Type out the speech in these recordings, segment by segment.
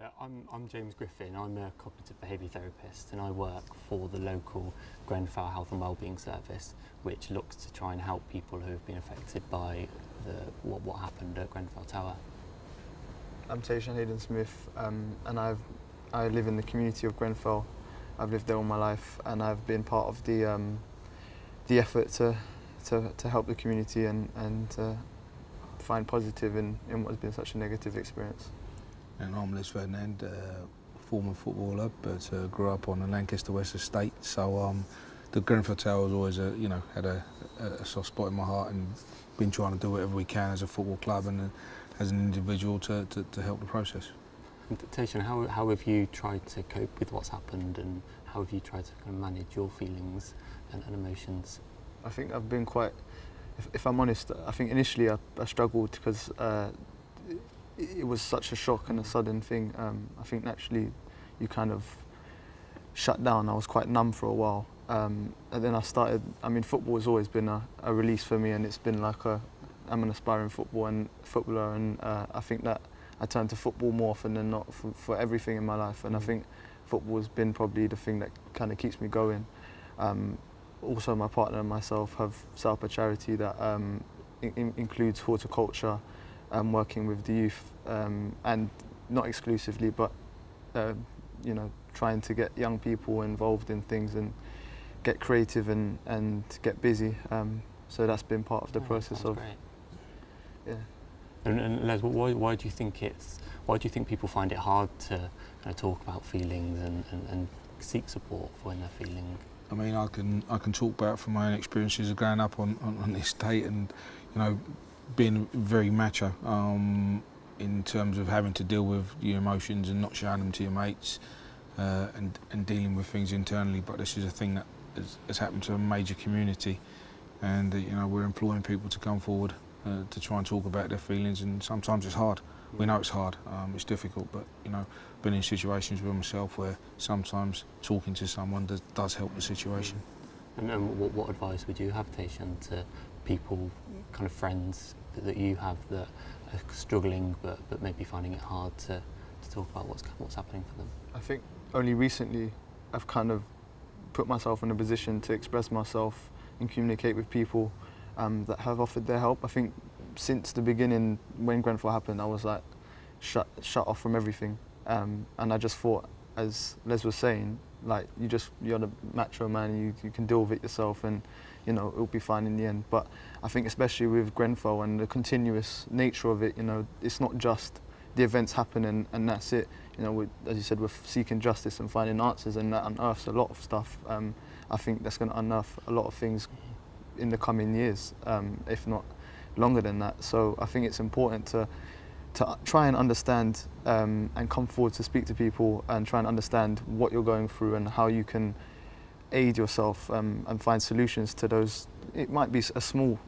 I'm James Griffin. I'm a cognitive behaviour therapist and I work for the local Grenfell Health and Wellbeing Service, which looks to try and help people who have been affected by what happened at Grenfell Tower. I'm Tayshan Hayden Smith, and I live in the community of Grenfell. I've lived there all my life, and I've been part of the effort to help the community and find positive in what has been such a negative experience. And I'm Les Ferdinand, former footballer, but grew up on the Lancaster West estate. So the Grenfell Tower has always, had a soft spot in my heart, and been trying to do whatever we can as a football club and as an individual to help the process. Tayshan, how have you tried to cope with what's happened, and how have you tried to kind of manage your feelings and emotions? I think I've been quite, if I'm honest, I think initially I struggled because it was such a shock and a sudden thing. I think naturally you kind of shut down. I was quite numb for a while. And then I started, football has always been a release for me, and it's been like I'm an aspiring footballer, and I think that I turn to football more often than not for everything in my life, and I think football has been probably the thing that kind of keeps me going. Also, my partner and myself have set up a charity that includes horticulture, working with the youth, and not exclusively, but trying to get young people involved in things and get creative and get busy. So that's been part of the process of. Great. Yeah. And Les, why do you think people find it hard to kind of talk about feelings and seek support for when they're feeling? I mean, I can talk about from my own experiences of growing up on the estate, and being very macho in terms of having to deal with your emotions and not showing them to your mates, and dealing with things internally. But this is a thing that has happened to a major community, and we're employing people to come forward to try and talk about their feelings, and sometimes it's hard. We know it's hard, it's difficult, but been in situations with myself where sometimes talking to someone does help the situation. And what advice would you have, Tayshan, to people, kind of friends that you have that are struggling but maybe finding it hard to talk about what's happening for them? I think only recently I've kind of put myself in a position to express myself and communicate with people that have offered their help. I think since the beginning, when Grenfell happened, I was like shut off from everything, and I just thought, as Les was saying, like you're the macho man, you can deal with it yourself, and it'll be fine in the end. But I think especially with Grenfell and the continuous nature of it, it's not just the events happen and that's it. As you said, we're seeking justice and finding answers, and that unearths a lot of stuff. I think that's going to unearth a lot of things in the coming years, if not longer than that. So I think it's important to try and understand and come forward to speak to people and try and understand what you're going through and how you can aid yourself and find solutions to those. It might be a small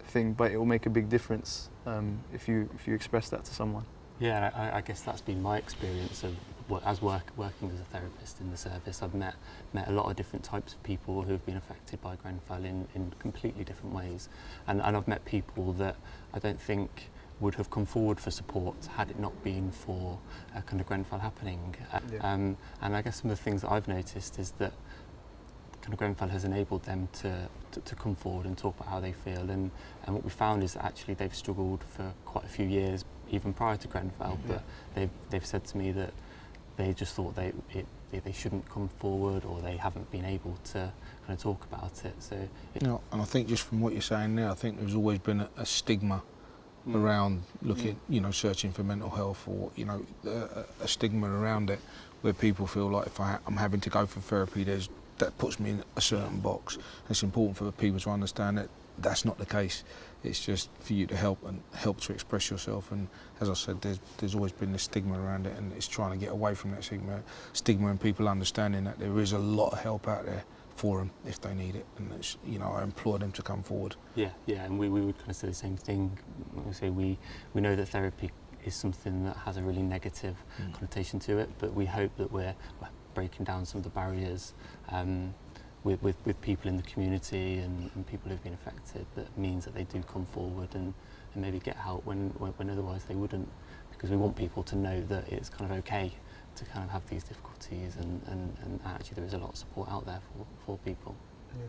thing, but it will make a big difference if you express that to someone. Yeah, I guess that's been my experience of working as a therapist in the service. I've met a lot of different types of people who've been affected by Grenfell in completely different ways, and I've met people that I don't think would have come forward for support had it not been for kind of Grenfell happening. And I guess some of the things that I've noticed is that kind of Grenfell has enabled them to come forward and talk about how they feel, and what we found is that actually they've struggled for quite a few years even prior to Grenfell, but they've said to me that they just thought they shouldn't come forward, or they haven't been able to kind of talk about it. So and I think just from what you're saying there, I think there's always been a stigma around looking, searching for mental health, or a stigma around it, where people feel like if I'm having to go for therapy, that puts me in a certain box. It's important for people to understand that that's not the case. It's just for you to help to express yourself. And as I said, there's always been this stigma around it, and it's trying to get away from that stigma and people understanding that there is a lot of help out there for them if they need it, and it's, I implore them to come forward. Yeah, and we would kind of say the same thing. We say we know that therapy is something that has a really negative connotation to it, but we hope that we're breaking down some of the barriers with people in the community and people who've been affected, that means that they do come forward and maybe get help when otherwise they wouldn't, because we want people to know that it's kind of okay to kind of have these difficulties, and actually there is a lot of support out there for people. Yeah.